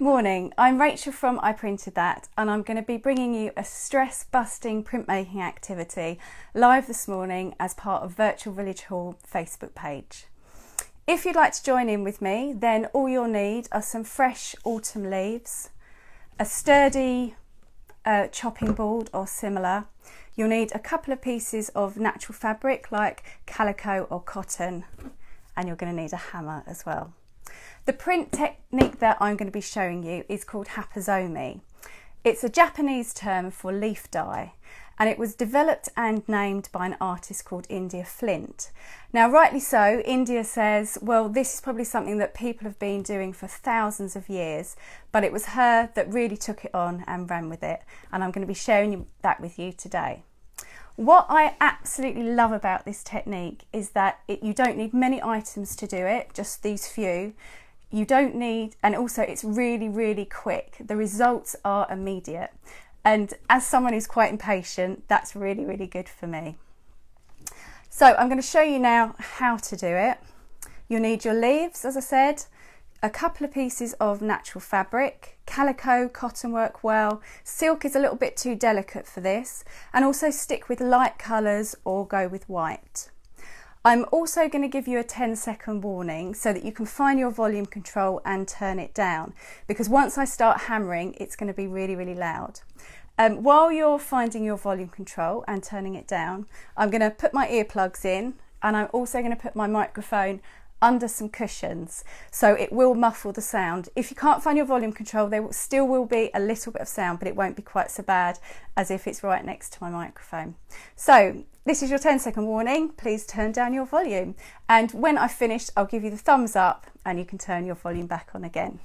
Morning, I'm Rachel from I Printed That, and I'm going to be bringing you a stress-busting printmaking activity live this morning as part of Virtual Village Hall Facebook page. If you'd like to join in with me, then all you'll need are some fresh autumn leaves, a sturdy chopping board or similar. You'll need a couple of pieces of natural fabric like calico or cotton, and you're going to need a hammer as well. The print technique that I'm going to be showing you is called Hapazome. It's a Japanese term for leaf dye, and it was developed and named by an artist called India Flint. Now, rightly so, India says, well, this is probably something that people have been doing for thousands of years, but it was her that really took it on and ran with it, and I'm going to be sharing that with you today. What I absolutely love about this technique is that you don't need many items to do it, just these few. You don't need, and also it's really, really quick. The results are immediate. And as someone who's quite impatient, that's really, really good for me. So I'm going to show you now how to do it. You'll need your leaves, as I said, a couple of pieces of natural fabric, calico, cotton work well. Silk is a little bit too delicate for this, and also stick with light colours or go with white. I'm also going to give you a 10-second warning so that you can find your volume control and turn it down, because once I start hammering, it's going to be really, really loud. While you're finding your volume control and turning it down, I'm going to put my earplugs in, and I'm also going to put my microphone under some cushions, so it will muffle the sound. If you can't find your volume control, there still will be a little bit of sound, but it won't be quite so bad as if it's right next to my microphone. So this is your 10-second warning. Please turn down your volume, and when I've finished, I'll give you the thumbs up and you can turn your volume back on again.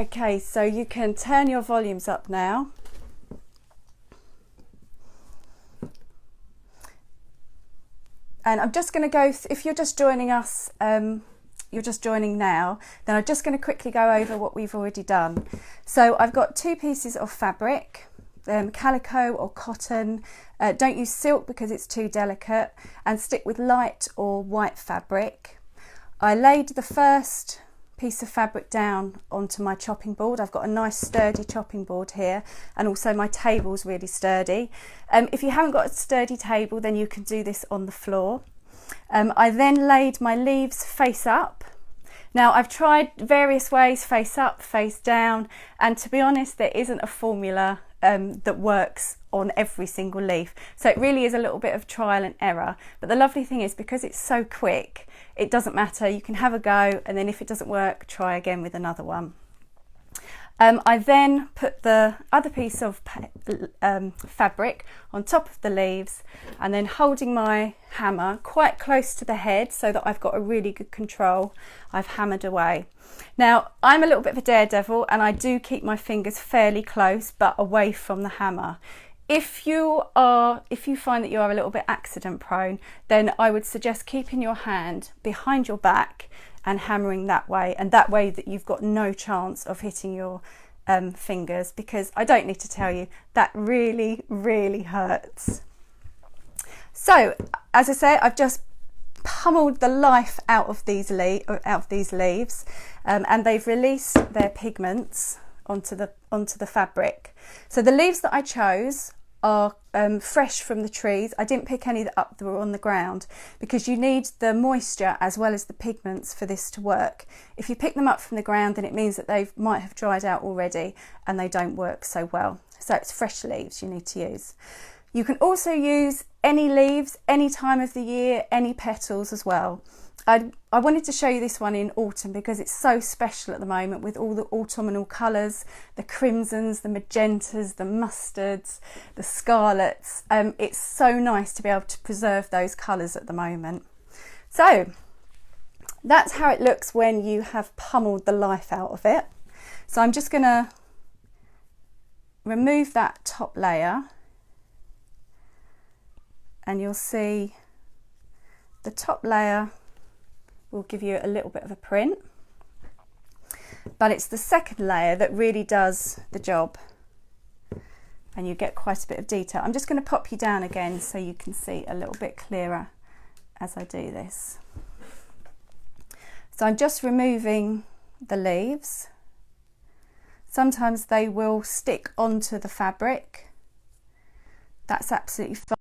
Okay, so you can turn your volumes up now. And I'm just going to go, if you're just joining us, you're just joining now, then I'm just going to quickly go over what we've already done. So I've got 2 pieces of fabric, calico or cotton. Don't use silk because it's too delicate, and stick with light or white fabric. I laid the first piece of fabric down onto my chopping board. I've got a nice sturdy chopping board here, and also my table's really sturdy. If you haven't got a sturdy table, then you can do this on the floor. I then laid my leaves face up. Now I've tried various ways, face up, face down, and to be honest, there isn't a formula that works on every single leaf. So it really is a little bit of trial and error. But the lovely thing is, because it's so quick, it doesn't matter. You can have a go, and then if it doesn't work, try again with another one. I then put the other piece of fabric on top of the leaves, and then holding my hammer quite close to the head so that I've got a really good control, I've hammered away. Now I'm a little bit of a daredevil, and I do keep my fingers fairly close but away from the hammer. If you find that you are a little bit accident prone, then I would suggest keeping your hand behind your back and hammering that way, and that way that you've got no chance of hitting your fingers, because I don't need to tell you, that really, really hurts. So as I say, I've just pummeled the life out of these leaves, and they've released their pigments onto the fabric. So the leaves that I chose are fresh from the trees. I didn't pick any up that were on the ground, because you need the moisture as well as the pigments for this to work. If you pick them up from the ground, then it means that they might have dried out already and they don't work so well. So it's fresh leaves you need to use. You can also use any leaves, any time of the year, any petals as well. I wanted to show you this one in autumn because it's so special at the moment, with all the autumnal colours, the crimsons, the magentas, the mustards, the scarlets. It's so nice to be able to preserve those colours at the moment. So that's how it looks when you have pummeled the life out of it. So I'm just going to remove that top layer, and you'll see the top layer will give you a little bit of a print, but it's the second layer that really does the job, and you get quite a bit of detail. I'm just going to pop you down again so you can see a little bit clearer as I do this. So I'm just removing the leaves. Sometimes they will stick onto the fabric. That's absolutely fine.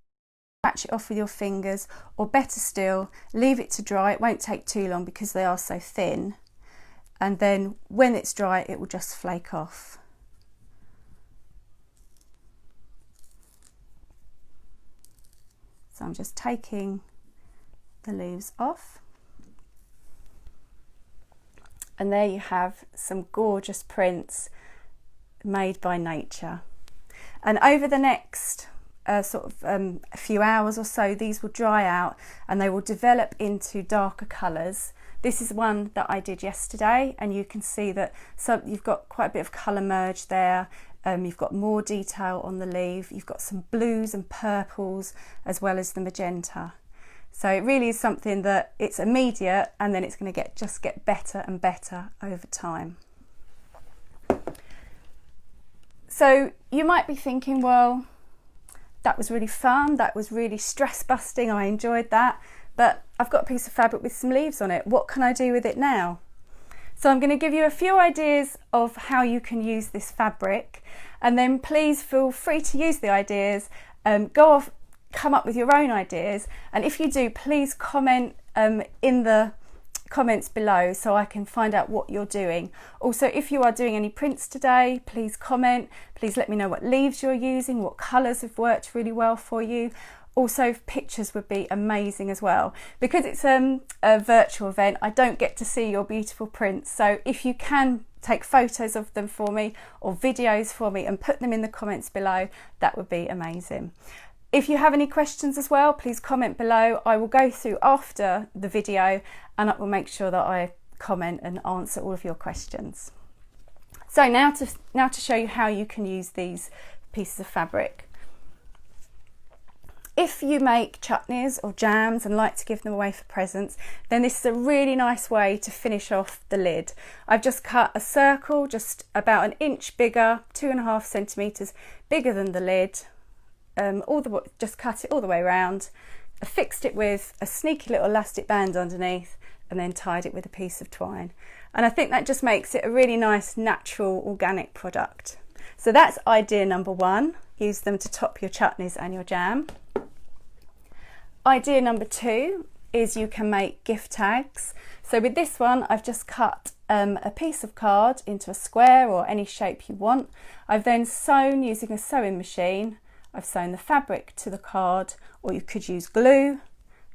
Scratch it off with your fingers, or better still, leave it to dry. It won't take too long because they are so thin, and then when it's dry it will just flake off. So I'm just taking the leaves off, and there you have some gorgeous prints made by nature. And over the next a few hours or so, these will dry out and they will develop into darker colours. This is one that I did yesterday, and you can see that you've got quite a bit of colour merge there. You've got more detail on the leaf, you've got some blues and purples as well as the magenta. So it really is something that it's immediate, and then it's going to just get better and better over time. So you might be thinking, well, that was really fun, that was really stress busting, I enjoyed that, but I've got a piece of fabric with some leaves on it. What can I do with it now? So I'm going to give you a few ideas of how you can use this fabric, and then please feel free to use the ideas, go off, come up with your own ideas, and if you do, please comment in the comments below so I can find out what you're doing. Also, if you are doing any prints today, please comment. Please let me know what leaves you're using, what colours have worked really well for you. Also, pictures would be amazing as well. Because it's a virtual event, I don't get to see your beautiful prints, so if you can take photos of them for me or videos for me and put them in the comments below, that would be amazing. If you have any questions as well, please comment below. I will go through after the video, and I will make sure that I comment and answer all of your questions. So now to show you how you can use these pieces of fabric. If you make chutneys or jams and like to give them away for presents, then this is a really nice way to finish off the lid. I've just cut a circle just about an inch bigger, 2.5 centimetres bigger than the lid, just cut it all the way around. I fixed it with a sneaky little elastic band underneath and then tied it with a piece of twine. And I think that just makes it a really nice, natural, organic product. So that's idea number 1. Use them to top your chutneys and your jam. Idea number 2 is you can make gift tags. So with this one, I've just cut a piece of card into a square or any shape you want. I've then sewn using a sewing machine. I've sewn the fabric to the card, or you could use glue.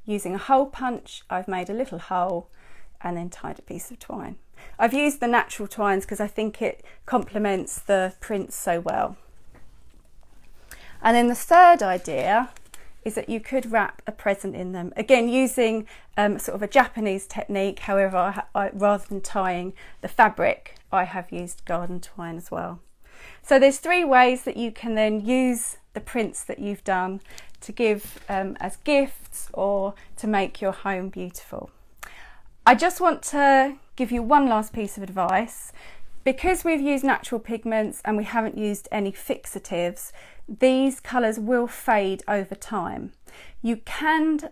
Using a hole punch, I've made a little hole and then tied a piece of twine. I've used the natural twines because I think it complements the prints so well. And then the third idea is that you could wrap a present in them. Again, using sort of a Japanese technique, however, rather than tying the fabric, I have used garden twine as well. So there's 3 ways that you can then use the prints that you've done to give as gifts or to make your home beautiful. I just want to give you one last piece of advice. Because we've used natural pigments and we haven't used any fixatives, these colours will fade over time. You can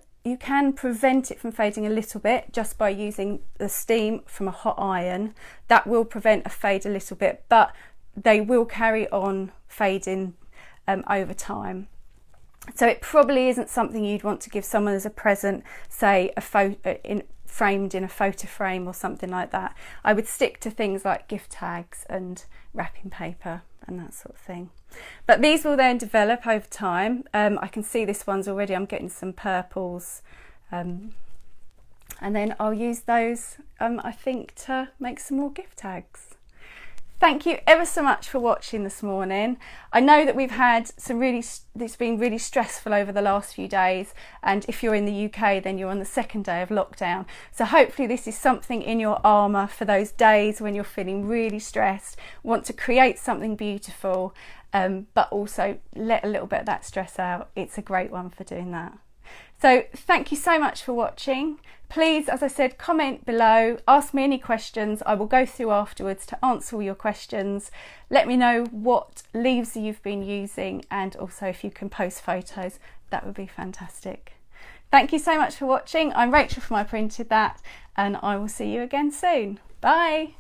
prevent it from fading a little bit just by using the steam from a hot iron. That will prevent a fade a little bit, but they will carry on fading over time. So it probably isn't something you'd want to give someone as a present, say framed in a photo frame or something like that. I would stick to things like gift tags and wrapping paper and that sort of thing. But these will then develop over time. I can see this one's already, I'm getting some purples, and then I'll use those I think to make some more gift tags. Thank you ever so much for watching this morning. I know that we've had it's been really stressful over the last few days, and if you're in the UK then you're on the 2nd day of lockdown. So hopefully this is something in your armour for those days when you're feeling really stressed, want to create something beautiful, but also let a little bit of that stress out. It's a great one for doing that. So thank you so much for watching. Please, as I said, comment below, ask me any questions. I will go through afterwards to answer all your questions. Let me know what leaves you've been using, and also if you can post photos, that would be fantastic. Thank you so much for watching. I'm Rachel from I Printed That, and I will see you again soon. Bye.